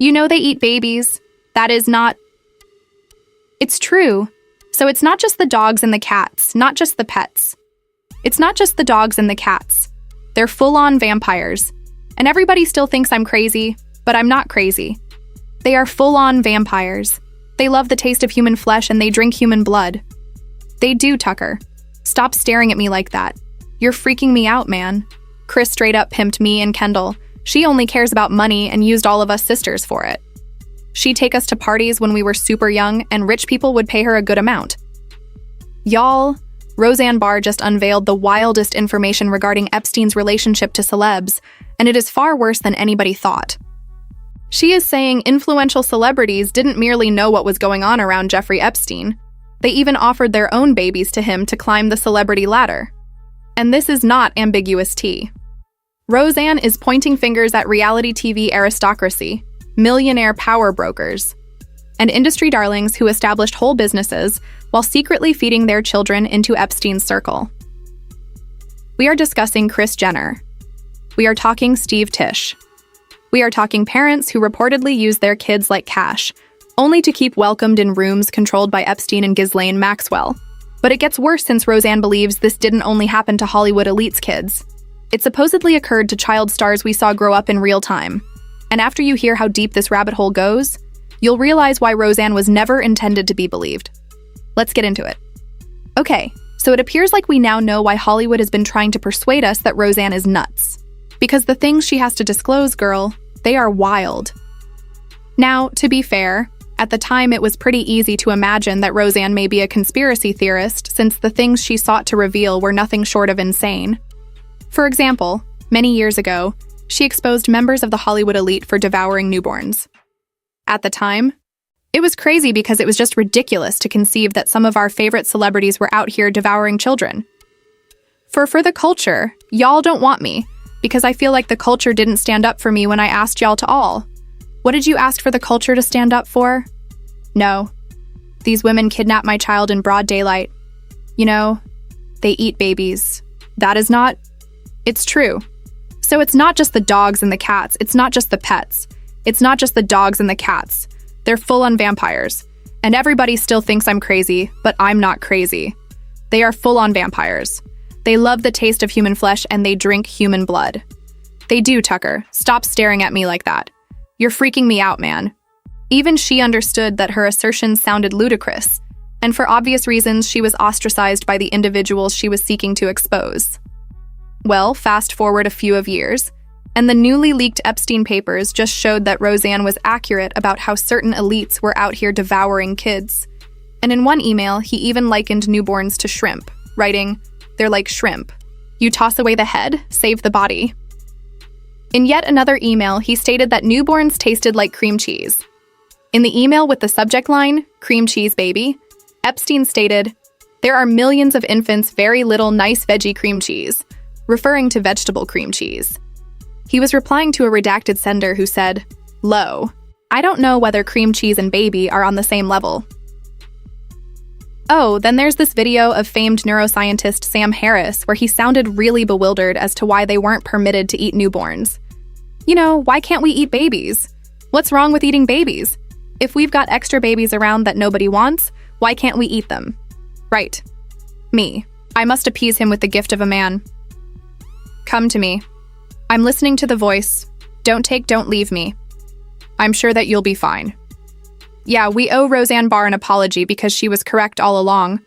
You know they eat babies. That is not... It's true. So it's not just the dogs and the cats, not just the pets. It's not just the dogs and the cats. They're full-on vampires. And everybody still thinks I'm crazy, but I'm not crazy. They are full-on vampires. They love the taste of human flesh and they drink human blood. They do, Tucker. Stop staring at me like that. You're freaking me out, man. Kris straight up pimped me and Kendall. She only cares about money and used all of us sisters for it. She'd take us to parties when we were super young and rich people would pay her a good amount. Y'all, Roseanne Barr just unveiled the wildest information regarding Epstein's relationship to celebs, and it is far worse than anybody thought. She is saying influential celebrities didn't merely know what was going on around Jeffrey Epstein, they even offered their own babies to him to climb the celebrity ladder. And this is not ambiguous tea. Roseanne is pointing fingers at reality TV aristocracy, millionaire power brokers, and industry darlings who established whole businesses while secretly feeding their children into Epstein's circle. We are discussing Kris Jenner. We are talking Steve Tisch. We are talking parents who reportedly use their kids like cash, only to keep welcomed in rooms controlled by Epstein and Ghislaine Maxwell. But it gets worse since Roseanne believes this didn't only happen to Hollywood elites' kids. It supposedly occurred to child stars we saw grow up in real time. And after you hear how deep this rabbit hole goes, you'll realize why Roseanne was never intended to be believed. Let's get into it. Okay, so it appears like we now know why Hollywood has been trying to persuade us that Roseanne is nuts. Because the things she has to disclose, girl, they are wild. Now, to be fair, at the time it was pretty easy to imagine that Roseanne may be a conspiracy theorist since the things she sought to reveal were nothing short of insane. For example, many years ago, she exposed members of the Hollywood elite for devouring newborns. At the time, it was crazy because it was just ridiculous to conceive that some of our favorite celebrities were out here devouring children. For the culture, y'all don't want me, because I feel like the culture didn't stand up for me when I asked y'all to all. What did you ask for the culture to stand up for? No. These women kidnap my child in broad daylight. You know, they eat babies. That is not... It's true. So it's not just the dogs and the cats. It's not just the pets. It's not just the dogs and the cats. They're full-on vampires. And everybody still thinks I'm crazy, but I'm not crazy. They are full-on vampires. They love the taste of human flesh and they drink human blood. They do, Tucker. Stop staring at me like that. You're freaking me out, man. Even she understood that her assertions sounded ludicrous, and for obvious reasons she was ostracized by the individuals she was seeking to expose. Well, fast forward a few of years, and the newly leaked Epstein papers just showed that Roseanne was accurate about how certain elites were out here devouring kids. And in one email, he even likened newborns to shrimp, writing, "They're like shrimp. You toss away the head, save the body." In yet another email, he stated that newborns tasted like cream cheese. In the email with the subject line, "Cream cheese baby," Epstein stated, "There are millions of infants very little nice veggie cream cheese," referring to vegetable cream cheese. He was replying to a redacted sender who said, "Low, I don't know whether cream cheese and baby are on the same level." Oh, then there's this video of famed neuroscientist Sam Harris where he sounded really bewildered as to why they weren't permitted to eat newborns. You know, why can't we eat babies? What's wrong with eating babies? If we've got extra babies around that nobody wants, why can't we eat them? Right. Me. I must appease him with the gift of a man. Come to me. I'm listening to the voice. Don't leave me. I'm sure that you'll be fine. Yeah, we owe Roseanne Barr an apology because she was correct all along.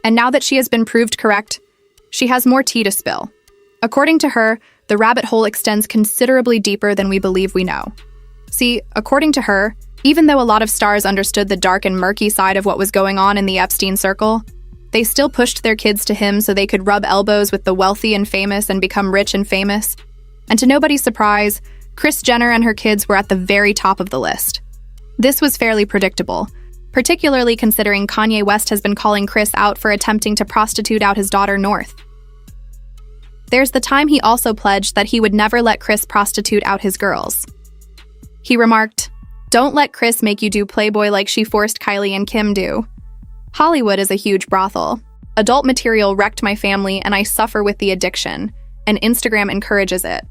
And now that she has been proved correct, she has more tea to spill. According to her, the rabbit hole extends considerably deeper than we believe we know. See, according to her, even though a lot of stars understood the dark and murky side of what was going on in the Epstein circle, they still pushed their kids to him so they could rub elbows with the wealthy and famous and become rich and famous. And to nobody's surprise, Kris Jenner and her kids were at the very top of the list. This was fairly predictable, particularly considering Kanye West has been calling Kris out for attempting to prostitute out his daughter North. There's the time he also pledged that he would never let Kris prostitute out his girls. He remarked, "Don't let Kris make you do Playboy like she forced Kylie and Kim do. Hollywood is a huge brothel. Adult material wrecked my family and I suffer with the addiction, and Instagram encourages it.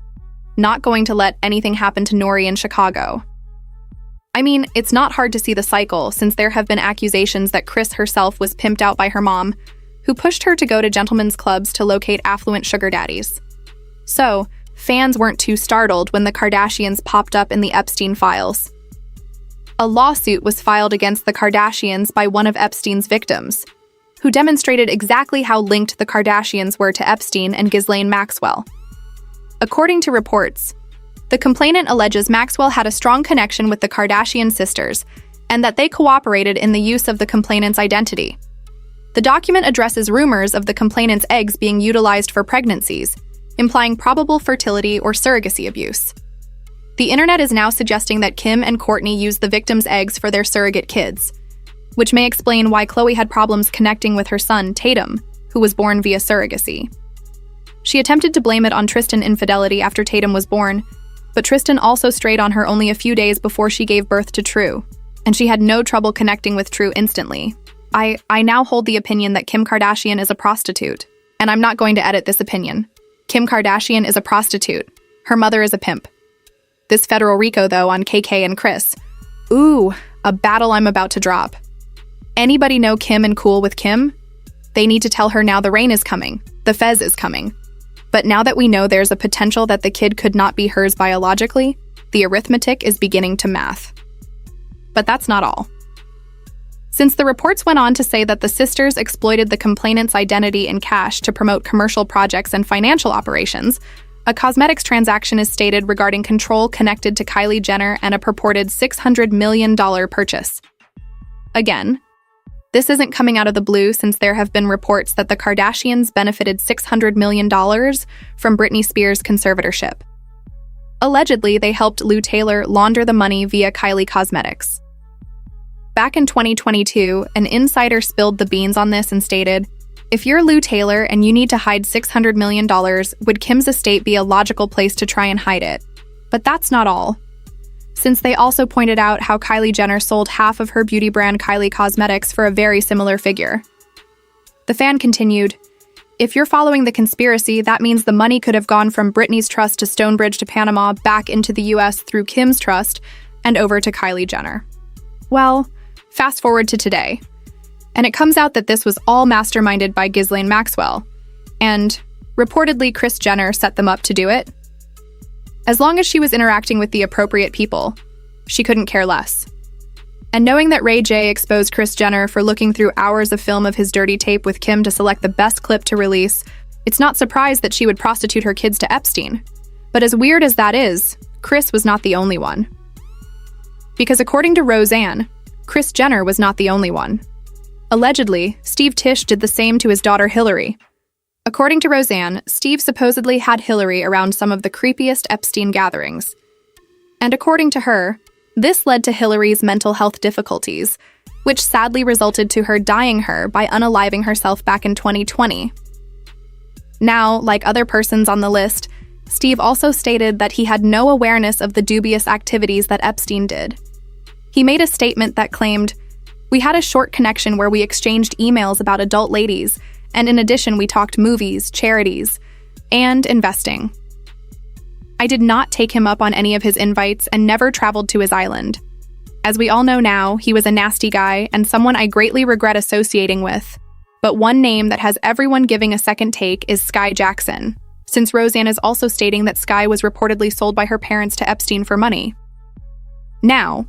Not going to let anything happen to Nori in Chicago." I mean, it's not hard to see the cycle since there have been accusations that Kris herself was pimped out by her mom, who pushed her to go to gentlemen's clubs to locate affluent sugar daddies. So, fans weren't too startled when the Kardashians popped up in the Epstein files. A lawsuit was filed against the Kardashians by one of Epstein's victims, who demonstrated exactly how linked the Kardashians were to Epstein and Ghislaine Maxwell. According to reports, the complainant alleges Maxwell had a strong connection with the Kardashian sisters and that they cooperated in the use of the complainant's identity. The document addresses rumors of the complainant's eggs being utilized for pregnancies, implying probable fertility or surrogacy abuse. The internet is now suggesting that Kim and Kourtney used the victims' eggs for their surrogate kids, which may explain why Khloe had problems connecting with her son, Tatum, who was born via surrogacy. She attempted to blame it on Tristan infidelity after Tatum was born, but Tristan also strayed on her only a few days before she gave birth to True, and she had no trouble connecting with True instantly. I now hold the opinion that Kim Kardashian is a prostitute, and I'm not going to edit this opinion. Kim Kardashian is a prostitute. Her mother is a pimp. This federal RICO, though, on KK and Kris. Ooh, a battle I'm about to drop. Anybody know Kim and cool with Kim? They need to tell her now the rain is coming. The fez is coming. But now that we know there's a potential that the kid could not be hers biologically, the arithmetic is beginning to math. But that's not all. Since the reports went on to say that the sisters exploited the complainant's identity and cash to promote commercial projects and financial operations, a cosmetics transaction is stated regarding control connected to Kylie Jenner and a purported $600 million purchase. Again, this isn't coming out of the blue since there have been reports that the Kardashians benefited $600 million from Britney Spears' conservatorship. Allegedly, they helped Lou Taylor launder the money via Kylie Cosmetics. Back in 2022, an insider spilled the beans on this and stated, "If you're Lou Taylor and you need to hide $600 million, would Kim's estate be a logical place to try and hide it?" But that's not all, since they also pointed out how Kylie Jenner sold half of her beauty brand Kylie Cosmetics for a very similar figure. The fan continued, "If you're following the conspiracy, that means the money could have gone from Britney's trust to Stonebridge to Panama back into the US through Kim's trust and over to Kylie Jenner." Well, fast forward to today, and it comes out that this was all masterminded by Ghislaine Maxwell, and reportedly Kris Jenner set them up to do it. As long as she was interacting with the appropriate people, she couldn't care less. And knowing that Ray J exposed Kris Jenner for looking through hours of film of his dirty tape with Kim to select the best clip to release, it's not surprised that she would prostitute her kids to Epstein. But as weird as that is, Kris was not the only one. Because according to Roseanne, Kris Jenner was not the only one. Allegedly, Steve Tisch did the same to his daughter Hillary. According to Roseanne, Steve supposedly had Hillary around some of the creepiest Epstein gatherings. And according to her, this led to Hillary's mental health difficulties, which sadly resulted to her dying her by unaliving herself back in 2020. Now, like other persons on the list, Steve also stated that he had no awareness of the dubious activities that Epstein did. He made a statement that claimed, "We had a short connection where we exchanged emails about adult ladies, and in addition we talked movies, charities, and investing. I did not take him up on any of his invites and never traveled to his island. As we all know now, he was a nasty guy and someone I greatly regret associating with. But one name that has everyone giving a second take is Sky Jackson, since Roseanne is also stating that Sky was reportedly sold by her parents to Epstein for money. Now,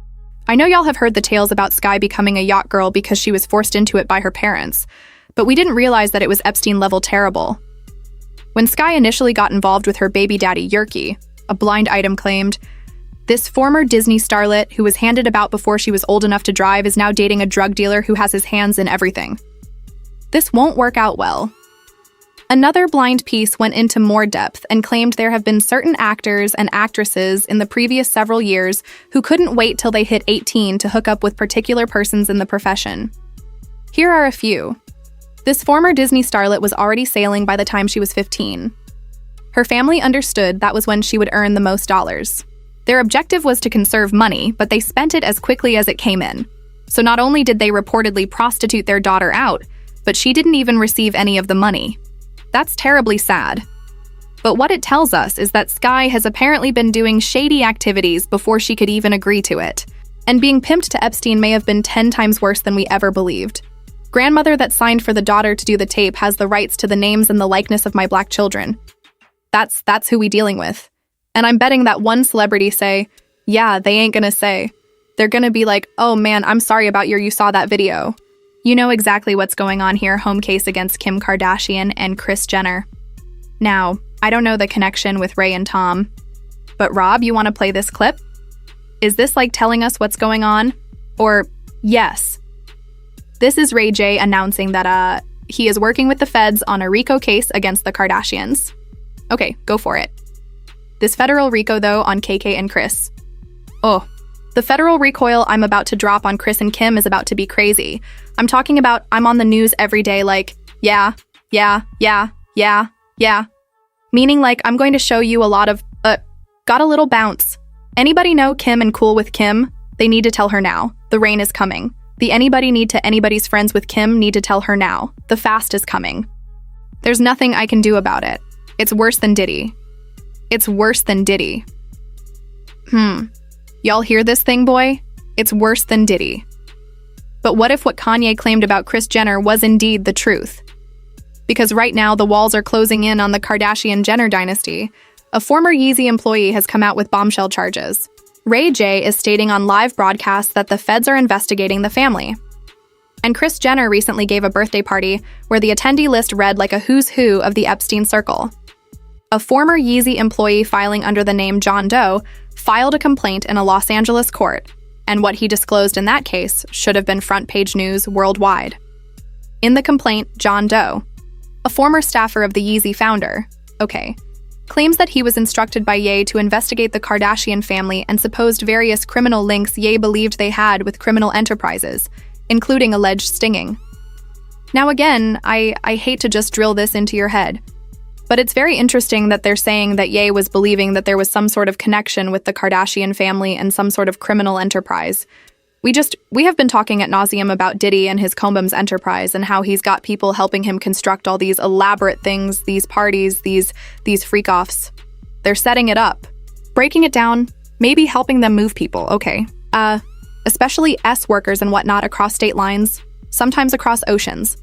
I know y'all have heard the tales about Sky becoming a yacht girl because she was forced into it by her parents, but we didn't realize that it was Epstein-level terrible. When Sky initially got involved with her baby daddy, Yerky, a blind item claimed, "This former Disney starlet who was handed about before she was old enough to drive is now dating a drug dealer who has his hands in everything. This won't work out well." Another blind piece went into more depth and claimed there have been certain actors and actresses in the previous several years who couldn't wait till they hit 18 to hook up with particular persons in the profession. Here are a few. This former Disney starlet was already sailing by the time she was 15. Her family understood that was when she would earn the most dollars. Their objective was to conserve money, but they spent it as quickly as it came in. So not only did they reportedly prostitute their daughter out, but she didn't even receive any of the money. That's terribly sad. But what it tells us is that Sky has apparently been doing shady activities before she could even agree to it. And being pimped to Epstein may have been 10 times worse than we ever believed. Grandmother that signed for the daughter to do the tape has the rights to the names and the likeness of my black children. That's who we dealing with. And I'm betting that one celebrity say, yeah, they ain't gonna say. They're gonna be like, oh man, I'm sorry about you saw that video. You know exactly what's going on here, home case against Kim Kardashian and Kris Jenner. Now, I don't know the connection with Ray and Tom, but Rob, you wanna play this clip? Is this like telling us what's going on? Or, yes. This is Ray J announcing that he is working with the feds on a RICO case against the Kardashians. Okay, go for it. This federal RICO, though, on KK and Kris. Oh, the federal recoil I'm about to drop on Kris and Kim is about to be crazy. I'm talking about I'm on the news every day like, yeah. Meaning like I'm going to show you a lot of, got a little bounce. Anybody know Kim and cool with Kim? They need to tell her now. The rain is coming. The anybody need to anybody's friends with Kim need to tell her now. The fast is coming. There's nothing I can do about it. It's worse than Diddy. It's worse than Diddy. Y'all hear this thing, boy? It's worse than Diddy. But what if what Kanye claimed about Kris Jenner was indeed the truth? Because right now the walls are closing in on the Kardashian-Jenner dynasty. A former Yeezy employee has come out with bombshell charges. Ray J is stating on live broadcasts that the feds are investigating the family. And Kris Jenner recently gave a birthday party where the attendee list read like a who's who of the Epstein circle. A former Yeezy employee filing under the name John Doe filed a complaint in a Los Angeles court, and what he disclosed in that case should have been front-page news worldwide. In the complaint, John Doe, a former staffer of the Yeezy founder, claims that he was instructed by Ye to investigate the Kardashian family and supposed various criminal links Ye believed they had with criminal enterprises, including alleged stinging. Now again, I hate to just drill this into your head, but it's very interesting that they're saying that Ye was believing that there was some sort of connection with the Kardashian family and some sort of criminal enterprise. We have been talking ad nauseum about Diddy and his Combs enterprise and how he's got people helping him construct all these elaborate things, these parties, these freak-offs. They're setting it up, breaking it down, maybe helping them move people, especially S workers and whatnot across state lines, sometimes across oceans.